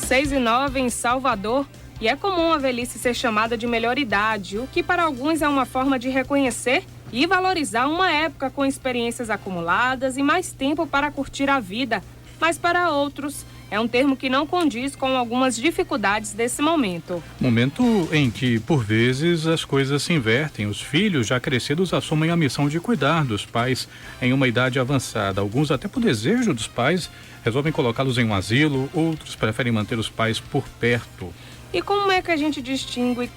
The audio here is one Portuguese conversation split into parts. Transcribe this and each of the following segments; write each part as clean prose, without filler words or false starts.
6 e 9 em Salvador. E é comum a velhice ser chamada de melhor idade, o que para alguns é uma forma de reconhecer e valorizar uma época com experiências acumuladas e mais tempo para curtir a vida. Mas para outros, é um termo que não condiz com algumas dificuldades desse momento. Momento em que, por vezes, as coisas se invertem. Os filhos já crescidos assumem a missão de cuidar dos pais em uma idade avançada. Alguns, até por desejo dos pais, resolvem colocá-los em um asilo, outros preferem manter os pais por perto. E como é que a gente distingue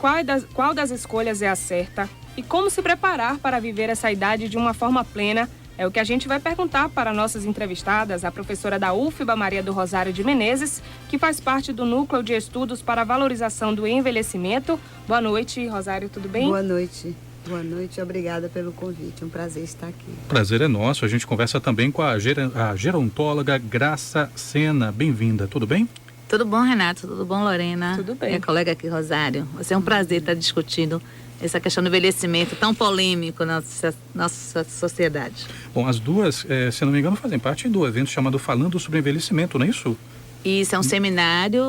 qual das escolhas é a certa? E como se preparar para viver essa idade de uma forma plena? É o que a gente vai perguntar para nossas entrevistadas, a professora da UFBA, Maria do Rosário de Menezes, que faz parte do Núcleo de Estudos para a Valorização do Envelhecimento. Boa noite, Rosário, tudo bem? Boa noite. Boa noite, obrigada pelo convite, um prazer estar aqui. Prazer é nosso, a gente conversa também com a gerontóloga Graça Sena. Bem-vinda, tudo bem? Tudo bom, Renato? Tudo bom, Lorena? Tudo bem. Minha colega aqui, Rosário. Vai ser um prazer estar discutindo essa questão do envelhecimento tão polêmico na nossa sociedade. Bom, as duas, se não me engano, fazem parte do evento chamado Falando sobre Envelhecimento, não é isso? Isso é um seminário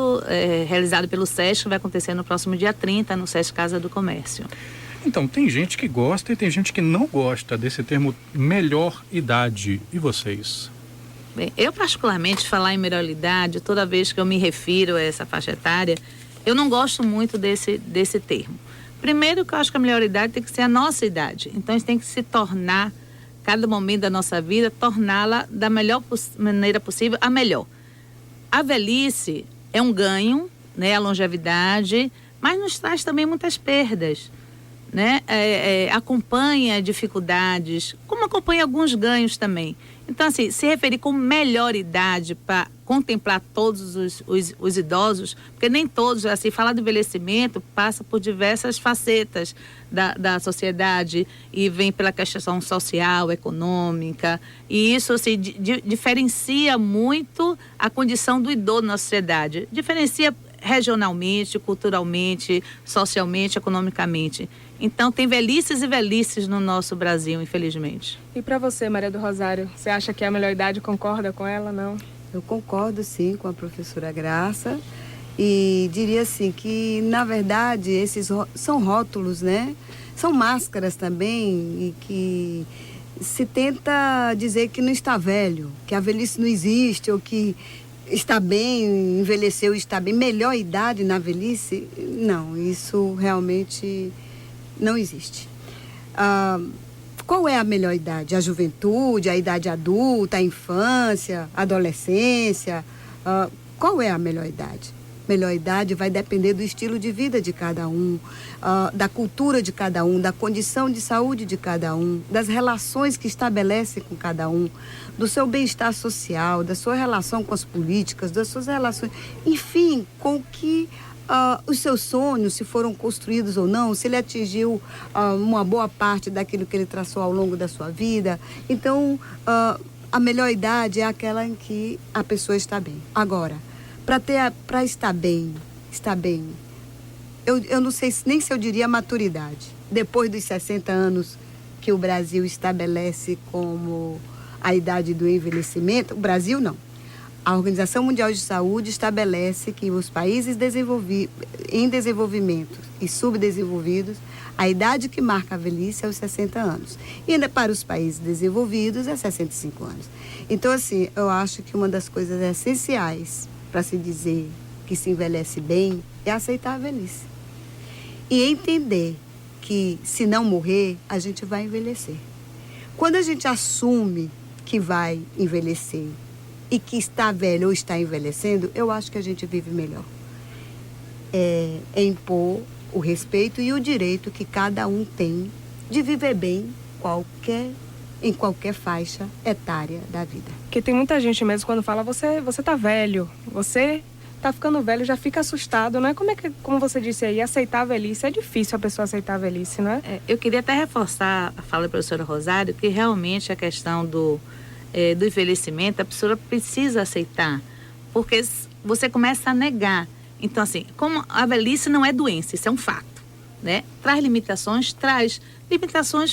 realizado pelo SESC, que vai acontecer no próximo dia 30, no SESC Casa do Comércio. Então, tem gente que gosta e tem gente que não gosta desse termo melhor idade. E vocês? Bem, eu particularmente, falar em melhor idade, toda vez que eu me refiro a essa faixa etária, eu não gosto muito desse termo. Primeiro que eu acho que a melhor idade tem que ser a nossa idade. Então, a gente tem que se tornar, cada momento da nossa vida, torná-la da melhor maneira possível, a melhor. A velhice é um ganho, né, a longevidade, mas nos traz também muitas perdas, né? Acompanha dificuldades, como acompanha alguns ganhos também. Então, assim, se referir com melhor idade para contemplar todos os idosos, porque nem todos, assim, falar do envelhecimento passa por diversas facetas da sociedade e vem pela questão social, econômica, e isso, assim, diferencia muito a condição do idoso na sociedade. Diferencia regionalmente, culturalmente, socialmente, economicamente. Então, tem velhices e velhices no nosso Brasil, infelizmente. E para você, Maria do Rosário, você acha que a melhor idade concorda com ela, não? Eu concordo, sim, com a professora Graça e diria assim que, na verdade, esses são rótulos, né? São máscaras também e que se tenta dizer que não está velho, que a velhice não existe ou que está bem, envelheceu, está bem. Melhor idade na velhice? Não, isso realmente não existe. Qual é a melhor idade? A juventude, a idade adulta, a infância, a adolescência? Qual é a melhor idade? Melhor idade vai depender do estilo de vida de cada um, da cultura de cada um, da condição de saúde de cada um, das relações que estabelece com cada um, do seu bem-estar social, da sua relação com as políticas, das suas relações, enfim, com que os seus sonhos, se foram construídos ou não, se ele atingiu uma boa parte daquilo que ele traçou ao longo da sua vida. Então, a melhor idade é aquela em que a pessoa está bem. Agora, para estar bem, eu não sei nem se eu diria maturidade. Depois dos 60 anos que o Brasil estabelece como a idade do envelhecimento, o Brasil não. A Organização Mundial de Saúde estabelece que os países em desenvolvimento e subdesenvolvidos, a idade que marca a velhice é os 60 anos. E ainda para os países desenvolvidos é 65 anos. Então, assim, eu acho que uma das coisas essenciais para se dizer que se envelhece bem é aceitar a velhice. E entender que, se não morrer, a gente vai envelhecer. Quando a gente assume que vai envelhecer e que está velho ou está envelhecendo, eu acho que a gente vive melhor. É impor o respeito e o direito que cada um tem de viver bem em qualquer faixa etária da vida. Porque tem muita gente mesmo quando fala, você tá velho, você tá ficando velho, já fica assustado, né? Como você disse aí, aceitar a velhice, é difícil a pessoa aceitar a velhice, não é? Eu queria até reforçar a fala da professora Rosário, que realmente a questão do envelhecimento, a pessoa precisa aceitar, porque você começa a negar. Então, assim, como a velhice não é doença, isso é um fato, né? Traz limitações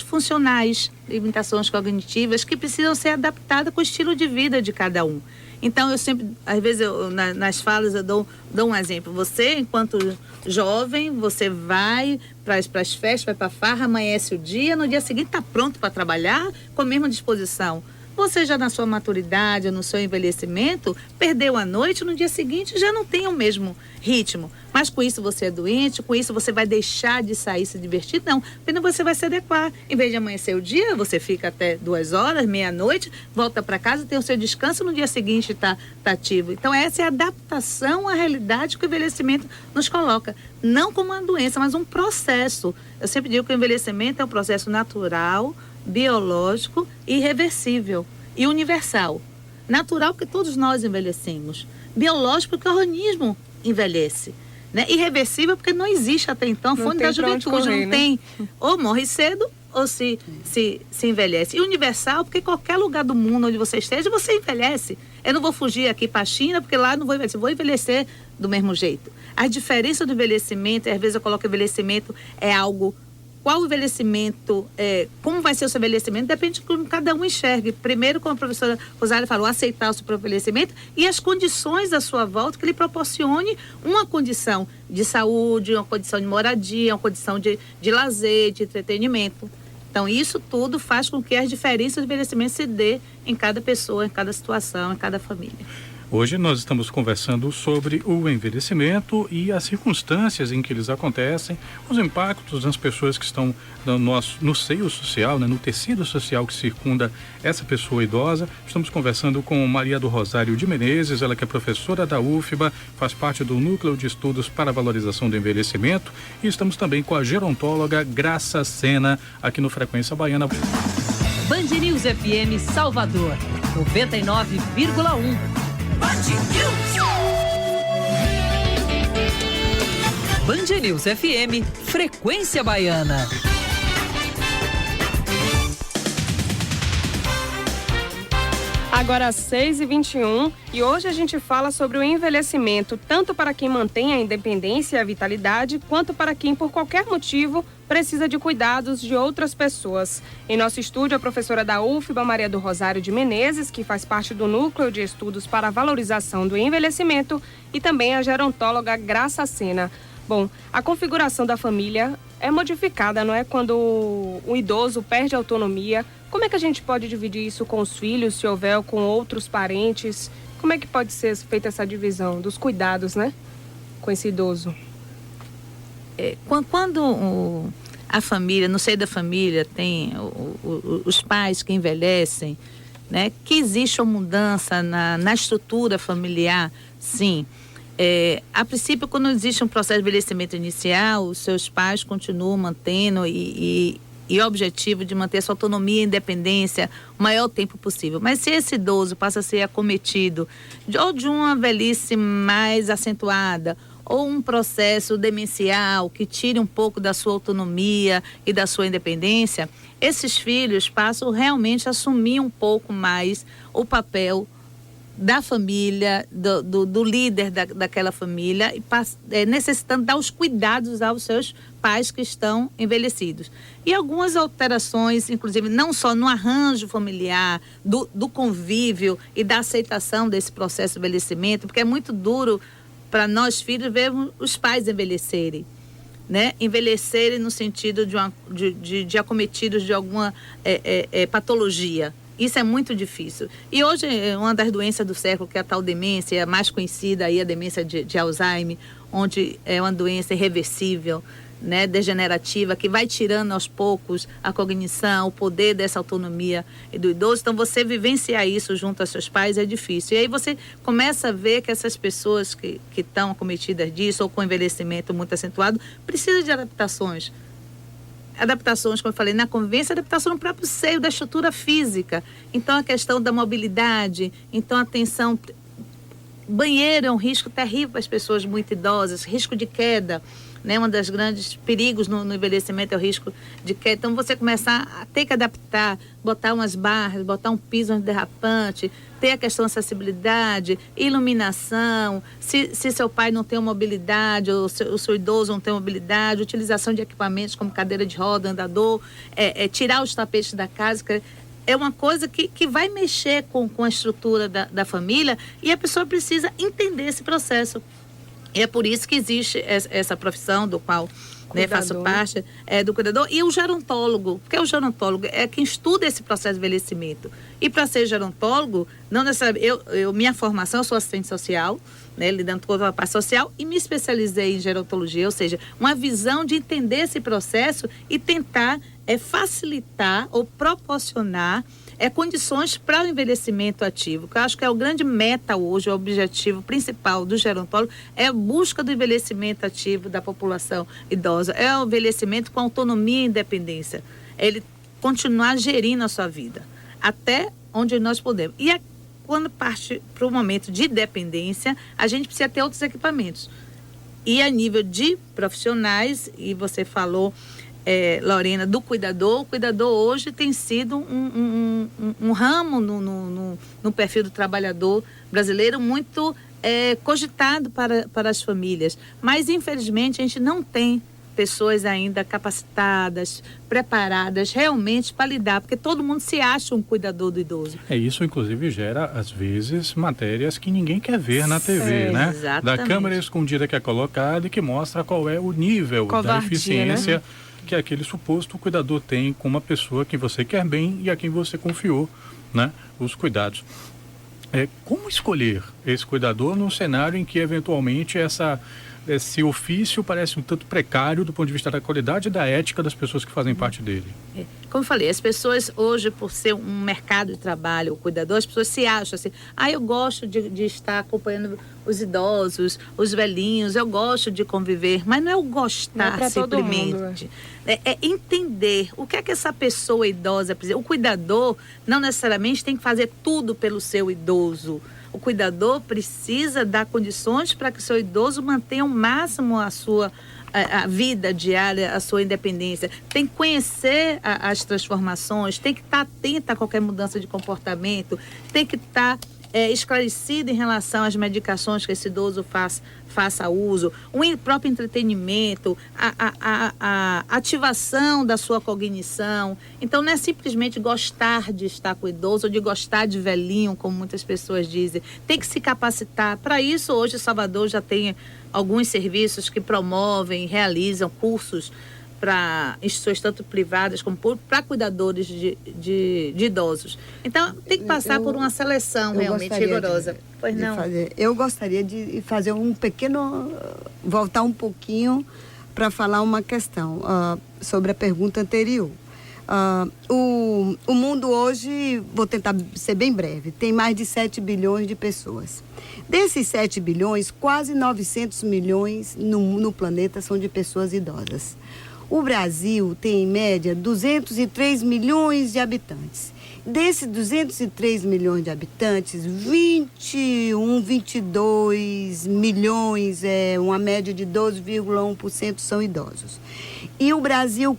funcionais, limitações cognitivas que precisam ser adaptadas com o estilo de vida de cada um. Então, eu sempre, às vezes, nas falas, eu dou um exemplo. Você, enquanto jovem, você vai para as festas, vai para a farra, amanhece o dia, no dia seguinte está pronto para trabalhar com a mesma disposição. Você já na sua maturidade, no seu envelhecimento, perdeu a noite, no dia seguinte já não tem o mesmo ritmo. Mas com isso você é doente, com isso você vai deixar de sair, se divertir? Não, apenas você vai se adequar. Em vez de amanhecer o dia, você fica até 2 horas, meia-noite, volta para casa, tem o seu descanso, no dia seguinte está ativo. Então essa é a adaptação à realidade que o envelhecimento nos coloca. Não como uma doença, mas um processo. Eu sempre digo que o envelhecimento é um processo natural, biológico, irreversível e universal. Natural porque todos nós envelhecemos. Biológico porque o organismo envelhece. Né? Irreversível porque não existe até então a fonte da juventude. Não tem. Ou morre cedo ou se envelhece. E universal porque qualquer lugar do mundo onde você esteja, você envelhece. Eu não vou fugir aqui para a China porque lá não vou envelhecer. Vou envelhecer do mesmo jeito. A diferença do envelhecimento, às vezes eu coloco envelhecimento é algo. Qual o envelhecimento, como vai ser o seu envelhecimento, depende de como cada um enxergue. Primeiro, como a professora Rosália falou, aceitar o seu próprio envelhecimento e as condições à sua volta que lhe proporcione uma condição de saúde, uma condição de moradia, uma condição de lazer, de entretenimento. Então, isso tudo faz com que as diferenças do envelhecimento se dê em cada pessoa, em cada situação, em cada família. Hoje nós estamos conversando sobre o envelhecimento e as circunstâncias em que eles acontecem, os impactos nas pessoas que estão no seio social, né, no tecido social que circunda essa pessoa idosa. Estamos conversando com Maria do Rosário de Menezes, ela que é professora da UFBA, faz parte do Núcleo de Estudos para a Valorização do Envelhecimento, e estamos também com a gerontóloga Graça Sena, aqui no Frequência Baiana. Band News FM Salvador, 99,1. Band News FM, Frequência Baiana. Agora 6h21 e hoje a gente fala sobre o envelhecimento, tanto para quem mantém a independência e a vitalidade, quanto para quem, por qualquer motivo, precisa de cuidados de outras pessoas. Em nosso estúdio, a professora da UFBA, Maria do Rosário de Menezes, que faz parte do Núcleo de Estudos para a Valorização do Envelhecimento, e também a gerontóloga Graça Sena. Bom, a configuração da família é modificada, não é? Quando o idoso perde a autonomia. Como é que a gente pode dividir isso com os filhos, se houver, com outros parentes? Como é que pode ser feita essa divisão dos cuidados, né? Com esse idoso? Quando a família, no seio da família, tem os pais que envelhecem, né? Que existe uma mudança na estrutura familiar, sim. A princípio, quando existe um processo de envelhecimento inicial, os seus pais continuam mantendo e o objetivo de manter a sua autonomia e independência o maior tempo possível. Mas se esse idoso passa a ser acometido ou de uma velhice mais acentuada, ou um processo demencial que tire um pouco da sua autonomia e da sua independência, esses filhos passam realmente a assumir um pouco mais o papel da família, do líder daquela família, e necessitando dar os cuidados aos seus pais que estão envelhecidos. E algumas alterações, inclusive, não só no arranjo familiar, do convívio e da aceitação desse processo de envelhecimento, porque é muito duro para nós filhos vermos os pais envelhecerem, né? Envelhecerem no sentido de acometidos de alguma patologia. Isso é muito difícil. E hoje, uma das doenças do século, que é a tal demência, a mais conhecida aí, a demência de Alzheimer, onde é uma doença irreversível, né, degenerativa, que vai tirando aos poucos a cognição, o poder dessa autonomia do idoso. Então, você vivenciar isso junto aos seus pais é difícil. E aí você começa a ver que essas pessoas que estão acometidas disso, ou com envelhecimento muito acentuado, precisam de adaptações. Adaptações, como eu falei, na convivência, adaptação no próprio seio da estrutura física. Então, a questão da mobilidade, então, atenção, banheiro é um risco terrível para as pessoas muito idosas, risco de queda, né? Um dos grandes perigos no envelhecimento é o risco de queda. Então, você começar a ter que adaptar, botar umas barras, botar um piso antiderrapante, ter a questão da acessibilidade, iluminação, se seu pai não tem mobilidade, ou o seu idoso não tem mobilidade, utilização de equipamentos como cadeira de roda, andador, tirar os tapetes da casa, é uma coisa que vai mexer com a estrutura da família, e a pessoa precisa entender esse processo. E é por isso que existe essa profissão do qual, né, faço parte, do cuidador, e o gerontólogo, porque o gerontólogo é quem estuda esse processo de envelhecimento. E para ser gerontólogo, não necessariamente, minha formação, eu sou assistente social, né, lidando com a parte social, e me especializei em gerontologia, ou seja, uma visão de entender esse processo e tentar facilitar ou proporcionar condições para o envelhecimento ativo, que eu acho que é o grande meta hoje, o objetivo principal do gerontólogo é a busca do envelhecimento ativo da população idosa, é o envelhecimento com autonomia e independência, ele continuar gerindo a sua vida, até onde nós podemos. E quando parte para o momento de dependência, a gente precisa ter outros equipamentos. E a nível de profissionais, e você falou, Lorena, do cuidador, o cuidador hoje tem sido um ramo no perfil do trabalhador brasileiro muito cogitado para as famílias. Mas, infelizmente, a gente não tem pessoas ainda capacitadas, preparadas realmente para lidar, porque todo mundo se acha um cuidador do idoso. Isso, inclusive, gera, às vezes, matérias que ninguém quer ver na TV, né? Exatamente. Da câmera escondida que é colocada e que mostra qual é o nível da eficiência, né, que aquele suposto cuidador tem com uma pessoa que você quer bem e a quem você confiou, né, os cuidados. Como escolher esse cuidador num cenário em que, eventualmente, esse ofício parece um tanto precário do ponto de vista da qualidade e da ética das pessoas que fazem parte dele? Como eu falei, as pessoas hoje, por ser um mercado de trabalho, o cuidador, as pessoas se acham assim, eu gosto de estar acompanhando os idosos, os velhinhos, eu gosto de conviver, mas não é o gostar simplesmente. É entender o que é que essa pessoa idosa precisa. O cuidador não necessariamente tem que fazer tudo pelo seu idoso. O cuidador precisa dar condições para que o seu idoso mantenha ao máximo a vida diária, a sua independência. Tem que conhecer as transformações, tem que estar atento a qualquer mudança de comportamento, tem que estar esclarecido em relação às medicações que esse idoso faça uso, o próprio entretenimento, a ativação da sua cognição. Então, não é simplesmente gostar de estar com o idoso ou de gostar de velhinho, como muitas pessoas dizem. Tem que se capacitar. Para isso, hoje, Salvador já tem alguns serviços que promovem, realizam cursos para instituições tanto privadas como públicas, para cuidadores de idosos. Então, tem que passar por uma seleção realmente rigorosa. Pois não? Eu gostaria de fazer voltar um pouquinho para falar uma questão sobre a pergunta anterior. O mundo hoje, vou tentar ser bem breve, tem mais de 7 bilhões de pessoas. Desses 7 bilhões, quase 900 milhões no planeta são de pessoas idosas. O Brasil tem, em média, 203 milhões de habitantes. Desses 203 milhões de habitantes, 22 milhões, uma média de 12,1% são idosos. E o Brasil,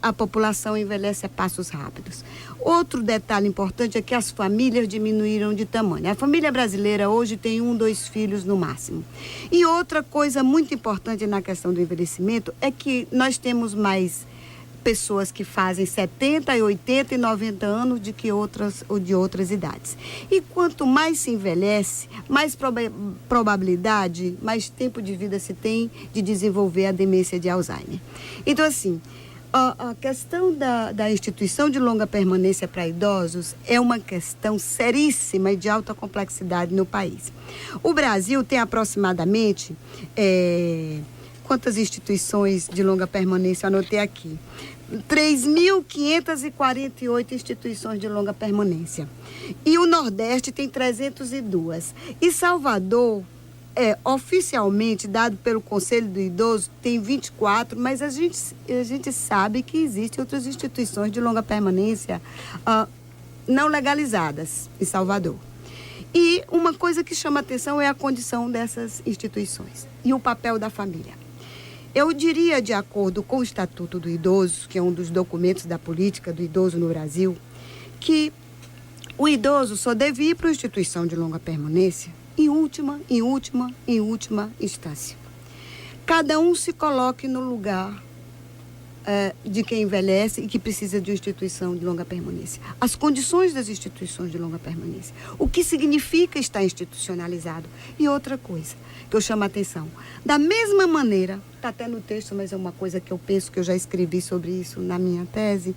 a população envelhece a passos rápidos. Outro detalhe importante é que as famílias diminuíram de tamanho. A família brasileira hoje tem 1, 2 filhos no máximo. E outra coisa muito importante na questão do envelhecimento é que nós temos mais pessoas que fazem 70, 80 e 90 anos de outras idades. E quanto mais se envelhece, mais probabilidade, mais tempo de vida se tem de desenvolver a demência de Alzheimer. Então, assim, a questão da instituição de longa permanência para idosos é uma questão seríssima e de alta complexidade no país. O Brasil tem aproximadamente, quantas instituições de longa permanência? Eu anotei aqui. 3.548 instituições de longa permanência. E o Nordeste tem 302. E Salvador, oficialmente, dado pelo Conselho do Idoso, tem 24, mas a gente sabe que existem outras instituições de longa permanência não legalizadas em Salvador. E uma coisa que chama atenção é a condição dessas instituições e o papel da família. Eu diria, de acordo com o Estatuto do Idoso, que é um dos documentos da política do idoso no Brasil, que o idoso só deve ir para uma instituição de longa permanência em última instância. Cada um se coloque no lugar de quem envelhece e que precisa de uma instituição de longa permanência. As condições das instituições de longa permanência. O que significa estar institucionalizado. E outra coisa que eu chamo a atenção. Da mesma maneira, está até no texto, mas é uma coisa que eu penso que eu já escrevi sobre isso na minha tese,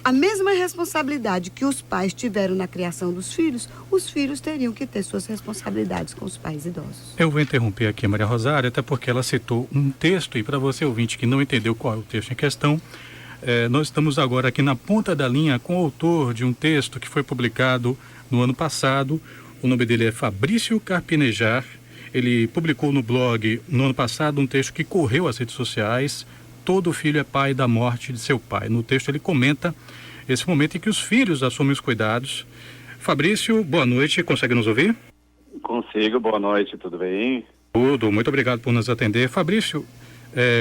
a mesma responsabilidade que os pais tiveram na criação dos filhos, os filhos teriam que ter suas responsabilidades com os pais idosos. Eu vou interromper aqui a Maria Rosária, até porque ela citou um texto, e para você ouvinte que não entendeu qual é o texto em questão, nós estamos agora aqui na ponta da linha com o autor de um texto que foi publicado no ano passado. O nome dele é Fabrício Carpinejar. Ele publicou no blog, no ano passado, um texto que correu às redes sociais. Todo filho é pai da morte de seu pai. No texto ele comenta esse momento em que os filhos assumem os cuidados. Fabrício, boa noite. Consegue nos ouvir? Consigo. Boa noite. Tudo bem? Tudo. Muito obrigado por nos atender. Fabrício,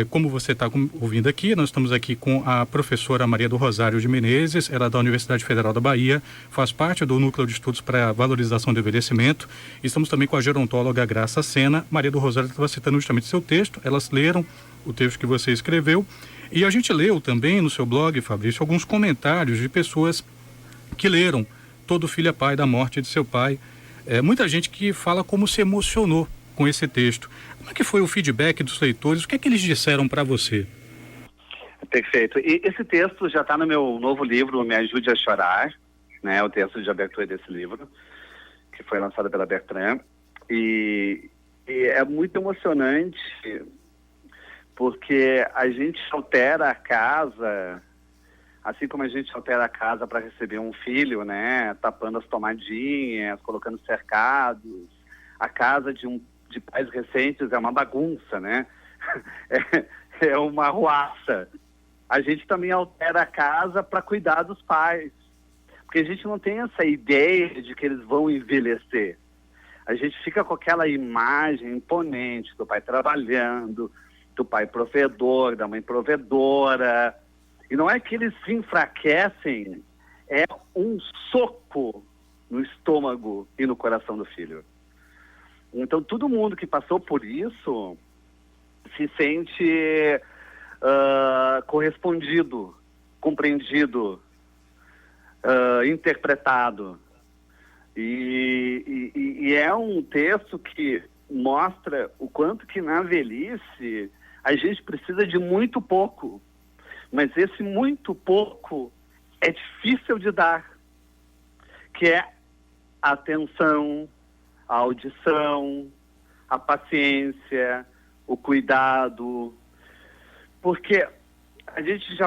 como você está ouvindo aqui, nós estamos aqui com a professora Maria do Rosário de Menezes. Ela é da Universidade Federal da Bahia, faz parte do Núcleo de Estudos para a Valorização do Envelhecimento. Estamos também com a gerontóloga Graça Sena. Maria do Rosário estava citando justamente seu texto. Elas leram o texto que você escreveu. E a gente leu também no seu blog, Fabrício, alguns comentários de pessoas que leram Todo filho é pai da morte de seu pai. Muita gente que fala como se emocionou com esse texto. Como é que foi o feedback dos leitores? O que é que eles disseram para você? Perfeito. E esse texto já está no meu novo livro, Me Ajude a Chorar, né? O texto de abertura desse livro, que foi lançado pela Bertrand. E é muito emocionante, porque a gente altera a casa, assim como a gente altera a casa para receber um filho, né? Tapando as tomadinhas, colocando cercados. A casa de pais recentes é uma bagunça, né? É uma ruaça. A gente também altera a casa para cuidar dos pais, porque a gente não tem essa ideia de que eles vão envelhecer. A gente fica com aquela imagem imponente do pai trabalhando, do pai provedor, da mãe provedora. E não é que eles se enfraquecem, é um soco no estômago e no coração do filho. Então, todo mundo que passou por isso se sente correspondido, compreendido, interpretado. E é um texto que mostra o quanto que na velhice a gente precisa de muito pouco. Mas esse muito pouco é difícil de dar, que é a atenção, a audição, a paciência, o cuidado, porque a gente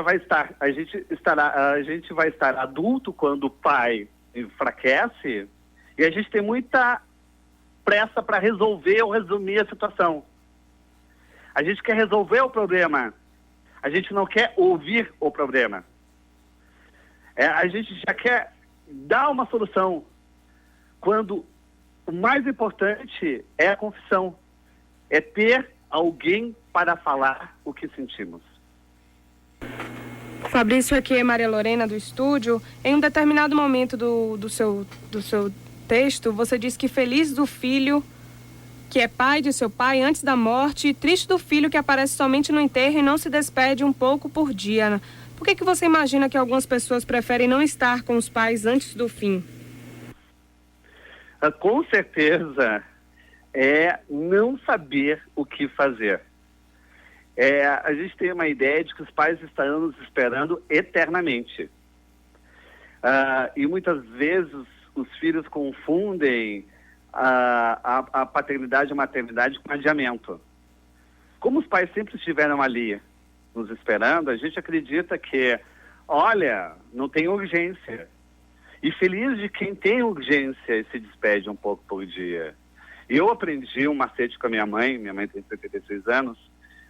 vai estar adulto quando o pai enfraquece e a gente tem muita pressa para resolver ou resumir a situação. A gente quer resolver o problema, a gente não quer ouvir o problema. A gente já quer dar uma solução, quando o mais importante é a confissão, é ter alguém para falar o que sentimos. Fabrício, aqui é Maria Lorena do estúdio. Em um determinado momento do seu texto, você diz que feliz do filho que é pai de seu pai antes da morte e triste do filho que aparece somente no enterro e não se despede um pouco por dia. Por que você imagina que algumas pessoas preferem não estar com os pais antes do fim? Com certeza é não saber o que fazer. A gente tem uma ideia de que os pais estarão nos esperando eternamente. E muitas vezes os filhos confundem a paternidade e a maternidade com adiamento. Como os pais sempre estiveram ali nos esperando, a gente acredita que, olha, não tem urgência. E feliz de quem tem urgência e se despede um pouco por dia. Eu aprendi um macete com a minha mãe tem 76 anos,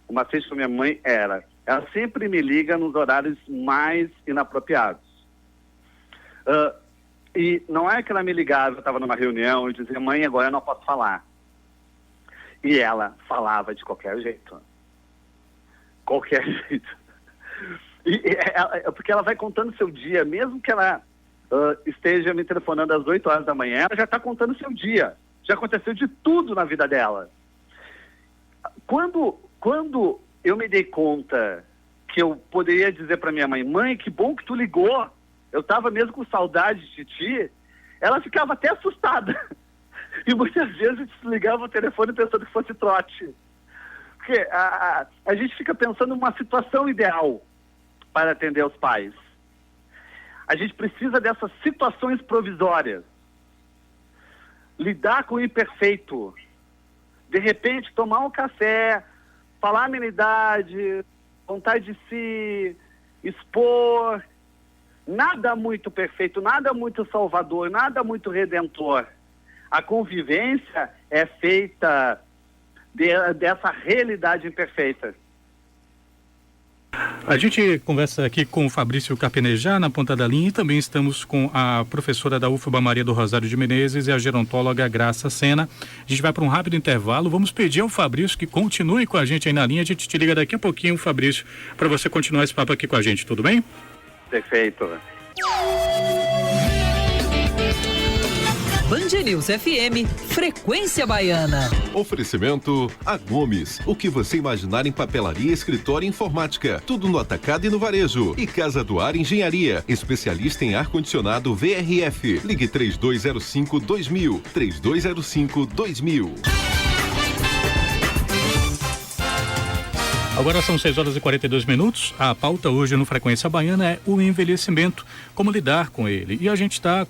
o macete com a minha mãe ela sempre me liga nos horários mais inapropriados. E não é que ela me ligava, eu estava numa reunião e dizia, mãe, agora eu não posso falar. E ela falava de qualquer jeito. Qualquer jeito. Porque ela vai contando seu dia, mesmo que ela esteja me telefonando às 8 horas da manhã, ela já está contando o seu dia. Já aconteceu de tudo na vida dela. Quando eu me dei conta que eu poderia dizer para minha mãe: mãe, que bom que tu ligou, eu estava mesmo com saudade de ti, ela ficava até assustada. E muitas vezes desligava o telefone pensando que fosse trote. Porque a gente fica pensando numa situação ideal para atender os pais. A gente precisa dessas situações provisórias. Lidar com o imperfeito. De repente, tomar um café, falar amenidade, vontade de si, expor. Nada muito perfeito, nada muito salvador, nada muito redentor. A convivência é feita dessa realidade imperfeita. A gente conversa aqui com o Fabrício Carpenejar na ponta da linha, e também estamos com a professora da UFBA Maria do Rosário de Menezes e a gerontóloga Graça Sena. A gente vai para um rápido intervalo. Vamos pedir ao Fabrício que continue com a gente aí na linha. A gente te liga daqui a pouquinho, Fabrício, para você continuar esse papo aqui com a gente, tudo bem? Perfeito. Band News FM, Frequência Baiana. Oferecimento A Gomes. O que você imaginar em papelaria, escritório e informática. Tudo no atacado e no varejo. E Casa do Ar Engenharia. Especialista em ar-condicionado VRF. Ligue 3205-2000. 3205-2000. Agora são 6h42. A pauta hoje no Frequência Baiana é o envelhecimento, como lidar com ele. E a gente está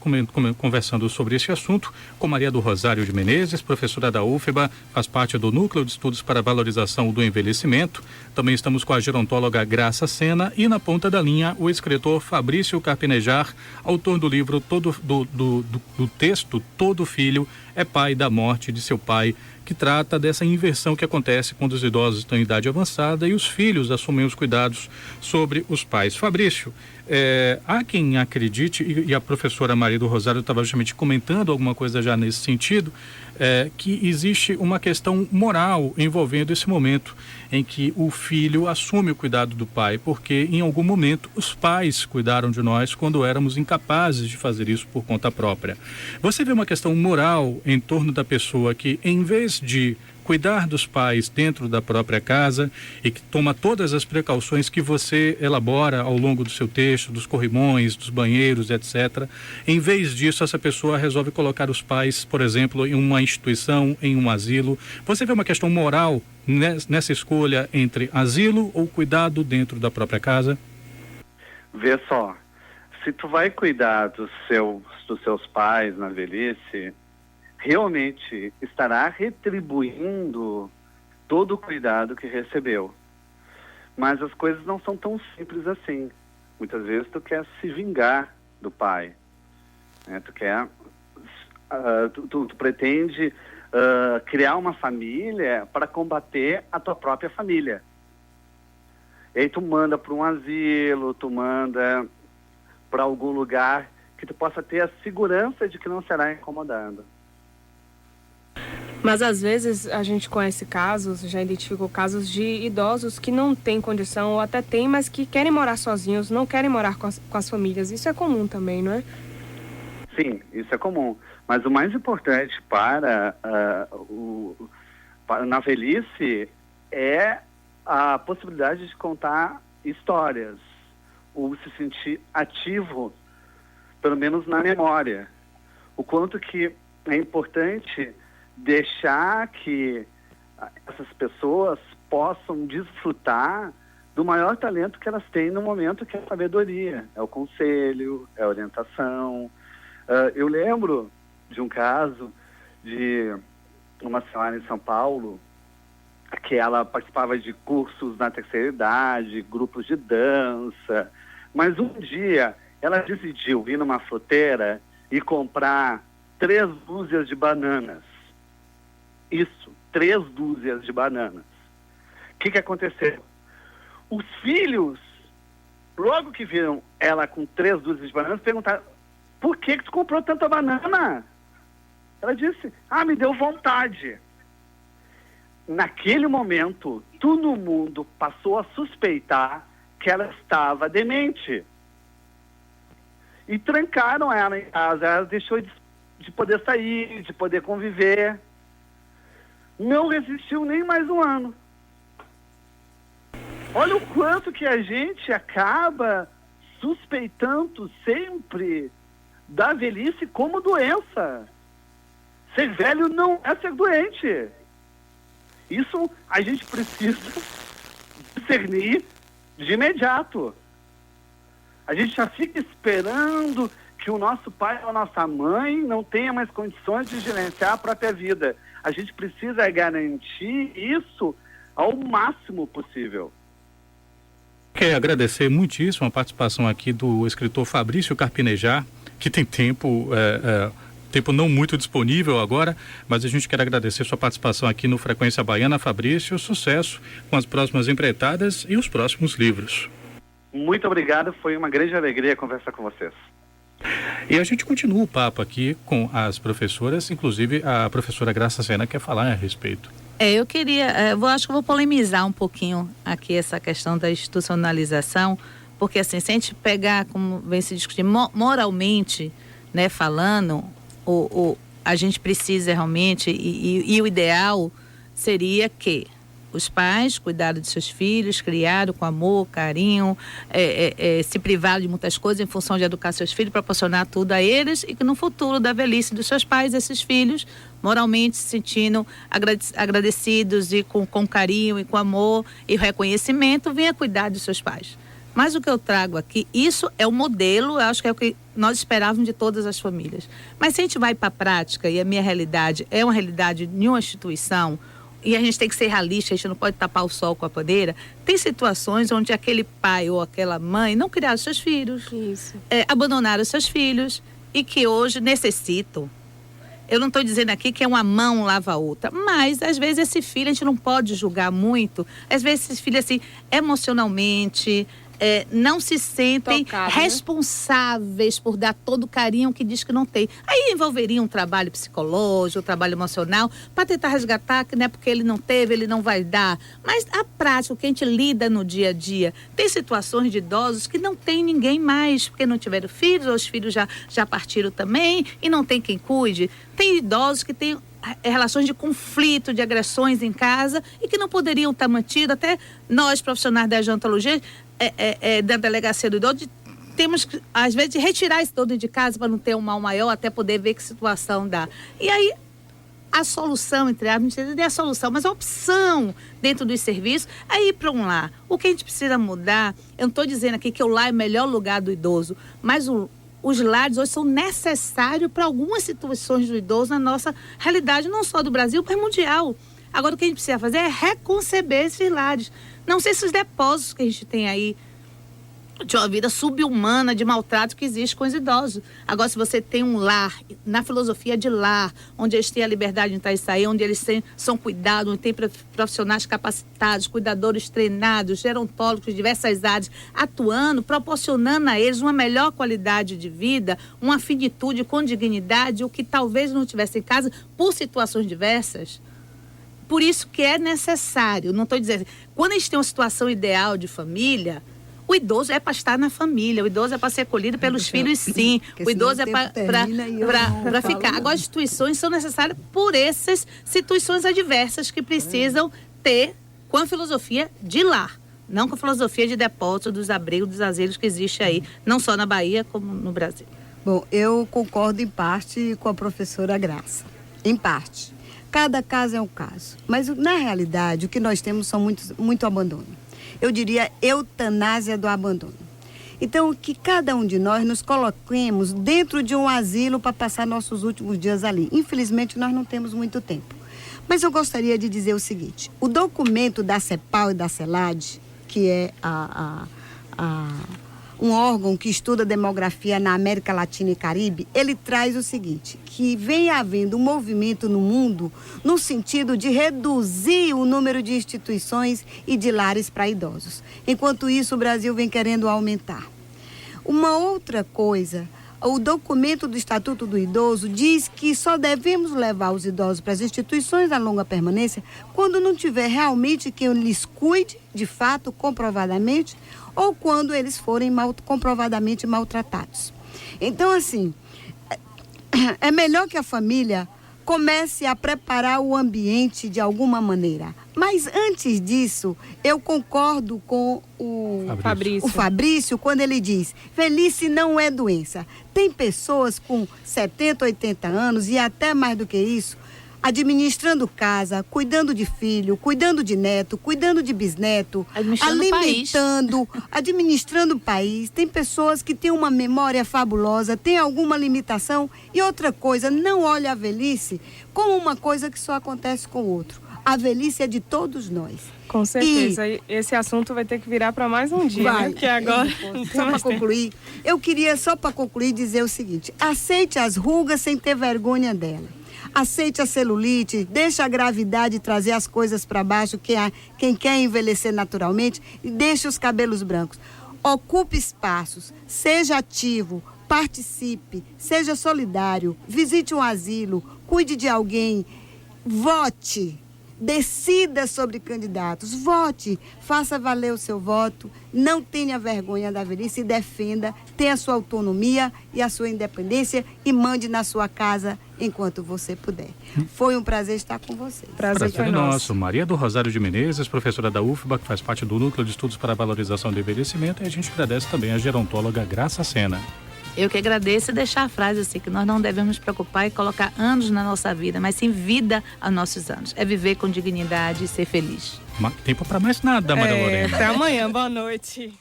conversando sobre esse assunto com Maria do Rosário de Menezes, professora da UFBA, faz parte do Núcleo de Estudos para a Valorização do Envelhecimento. Também estamos com a gerontóloga Graça Sena e na ponta da linha o escritor Fabrício Carpenejar, autor do livro do texto Todo Filho é Pai da Morte de Seu Pai, que trata dessa inversão que acontece quando os idosos estão em idade avançada e os filhos assumem os cuidados sobre os pais. Fabrício, há quem acredite, e a professora Maria do Rosário estava justamente comentando alguma coisa já nesse sentido, que existe uma questão moral envolvendo esse momento em que o filho assume o cuidado do pai, porque em algum momento os pais cuidaram de nós quando éramos incapazes de fazer isso por conta própria. Você vê uma questão moral em torno da pessoa que, em vez de cuidar dos pais dentro da própria casa e que toma todas as precauções que você elabora ao longo do seu texto, dos corrimões, dos banheiros, etc. Em vez disso, essa pessoa resolve colocar os pais, por exemplo, em uma instituição, em um asilo. Você vê uma questão moral nessa escolha entre asilo ou cuidado dentro da própria casa? Vê só, se tu vai cuidar dos seus pais na velhice, realmente estará retribuindo todo o cuidado que recebeu. Mas as coisas não são tão simples assim. Muitas vezes tu quer se vingar do pai, né? Tu pretende criar uma família para combater a tua própria família. E aí tu manda para um asilo, tu manda para algum lugar que tu possa ter a segurança de que não será incomodado. Mas às vezes a gente conhece casos, já identificou casos de idosos que não têm condição ou até têm, mas que querem morar sozinhos, não querem morar com as famílias. Isso é comum também, não é? Sim, isso é comum. Mas o mais importante na velhice é a possibilidade de contar histórias, ou se sentir ativo, pelo menos na memória. O quanto que é importante deixar que essas pessoas possam desfrutar do maior talento que elas têm no momento, que é a sabedoria, é o conselho, é a orientação. Eu lembro de um caso de uma senhora em São Paulo, que ela participava de cursos na terceira idade, grupos de dança, mas um dia ela decidiu ir numa fruteira e comprar 3 dúzias de bananas. Isso, 3 dúzias de bananas. O que aconteceu? Os filhos, logo que viram ela com 3 dúzias de bananas, perguntaram: por que tu comprou tanta banana? Ela disse: me deu vontade. Naquele momento, todo mundo passou a suspeitar que ela estava demente. E trancaram ela em casa. Ela deixou de poder sair, de poder conviver. Não resistiu nem mais um ano. Olha o quanto que a gente acaba suspeitando sempre da velhice como doença. Ser velho não é ser doente. Isso a gente precisa discernir de imediato. A gente já fica esperando que o nosso pai ou a nossa mãe não tenha mais condições de gerenciar a própria vida. A gente precisa garantir isso ao máximo possível. Quero agradecer muitíssimo a participação aqui do escritor Fabrício Carpinejar, que tem tempo não muito disponível agora, mas a gente quer agradecer sua participação aqui no Frequência Baiana. Fabrício, sucesso com as próximas empreitadas e os próximos livros. Muito obrigado, foi uma grande alegria conversar com vocês. E a gente continua o papo aqui com as professoras, inclusive a professora Graça Sena quer falar a respeito. Eu queria, acho que eu vou polemizar um pouquinho aqui essa questão da institucionalização, porque assim, se a gente pegar, como vem se discutir, moralmente, né, falando, a gente precisa realmente, e o ideal seria que os pais cuidaram de seus filhos, criaram com amor, carinho, se privaram de muitas coisas em função de educar seus filhos, proporcionar tudo a eles, e que no futuro da velhice dos seus pais, esses filhos, moralmente se sentindo agradecidos e com carinho e com amor e reconhecimento, venha cuidar dos seus pais. Mas o que eu trago aqui, isso é o modelo, eu acho que é o que nós esperávamos de todas as famílias. Mas se a gente vai para a prática, e a minha realidade é uma realidade de uma instituição, e a gente tem que ser realista, a gente não pode tapar o sol com a paneira, tem situações onde aquele pai ou aquela mãe não criaram seus filhos, abandonaram seus filhos e que hoje necessitam. Eu não estou dizendo aqui que é uma mão lava a outra, mas às vezes esse filho, a gente não pode julgar muito, às vezes esse filho assim, emocionalmente, não se sentem responsáveis por dar todo o carinho que diz que não tem. Aí envolveria um trabalho psicológico, um trabalho emocional, para tentar resgatar, que não é porque ele não teve, ele não vai dar. Mas a prática, o que a gente lida no dia a dia, tem situações de idosos que não tem ninguém mais, porque não tiveram filhos, ou os filhos já partiram também, e não tem quem cuide. Tem idosos que têm relações de conflito, de agressões em casa e que não poderiam estar mantidos. Até nós, profissionais da gerontologia, da delegacia do idoso, temos que, às vezes, retirar esse idoso de casa para não ter um mal maior, até poder ver que situação dá. E aí, a solução, entre aspas, não é a solução, mas a opção dentro dos serviços é ir para um lar. O que a gente precisa mudar, eu não estou dizendo aqui que o lar é o melhor lugar do idoso, mas os lares hoje são necessários para algumas situações do idoso na nossa realidade, não só do Brasil, mas mundial. Agora, o que a gente precisa fazer é reconceber esses lares. Não sei se os depósitos que a gente tem aí de uma vida sub-humana, de maltrato que existe com os idosos. Agora, se você tem um lar, na filosofia de lar, onde eles têm a liberdade de entrar e sair, onde eles são cuidados, onde tem profissionais capacitados, cuidadores treinados, gerontólogos de diversas áreas, atuando, proporcionando a eles uma melhor qualidade de vida, uma finitude com dignidade, o que talvez não tivesse em casa, por situações diversas. Por isso que é necessário, não estou dizendo, quando a gente tem uma situação ideal de família, o idoso é para estar na família, o idoso é para ser acolhido pelos filhos, sim. O idoso é para ficar. Agora, as instituições são necessárias por essas situações adversas que precisam ter com a filosofia de lar, não com a filosofia de depósito dos abrigos, dos asilos que existe aí, não só na Bahia, como no Brasil. Bom, eu concordo em parte com a professora Graça. Em parte. Cada caso é um caso. Mas, na realidade, o que nós temos são muito abandono. Eu diria eutanásia do abandono. Então, que cada um de nós nos coloquemos dentro de um asilo para passar nossos últimos dias ali. Infelizmente, nós não temos muito tempo. Mas eu gostaria de dizer o seguinte, o documento da CEPAL e da CELAD, que é um órgão que estuda demografia na América Latina e Caribe, ele traz o seguinte, que vem havendo um movimento no mundo no sentido de reduzir o número de instituições e de lares para idosos. Enquanto isso, o Brasil vem querendo aumentar. Uma outra coisa, o documento do Estatuto do Idoso diz que só devemos levar os idosos para as instituições da longa permanência quando não tiver realmente quem lhes cuide, de fato, comprovadamente, ou quando eles forem comprovadamente maltratados. Então, assim, é melhor que a família comece a preparar o ambiente de alguma maneira. Mas antes disso, eu concordo com o Fabrício quando ele diz: velhice não é doença. Tem pessoas com 70, 80 anos e até mais do que isso, administrando casa, cuidando de filho, cuidando de neto, cuidando de bisneto, administrando o país. Tem pessoas que têm uma memória fabulosa, tem alguma limitação. E outra coisa, não olhe a velhice como uma coisa que só acontece com o outro. A velhice é de todos nós. Com certeza. E esse assunto vai ter que virar para mais um dia, né? Porque agora... Só para concluir, eu queria, só para concluir, dizer o seguinte: aceite as rugas sem ter vergonha dela. Aceite a celulite, deixe a gravidade trazer as coisas para baixo, quem quer envelhecer naturalmente, e deixe os cabelos brancos. Ocupe espaços, seja ativo, participe, seja solidário, visite um asilo, cuide de alguém, vote. Decida sobre candidatos, vote, faça valer o seu voto, não tenha vergonha da velhice e defenda, tenha a sua autonomia e a sua independência e mande na sua casa enquanto você puder. Foi um prazer estar com vocês. Prazer foi nosso. Maria do Rosário de Menezes, professora da UFBA, que faz parte do Núcleo de Estudos para a Valorização do Envelhecimento, e a gente agradece também a gerontóloga Graça Sena. Eu que agradeço e deixar a frase assim, que nós não devemos nos preocupar e colocar anos na nossa vida, mas sim vida aos nossos anos. É viver com dignidade e ser feliz. Tempo para mais nada, Maria Lorena. Até amanhã, boa noite.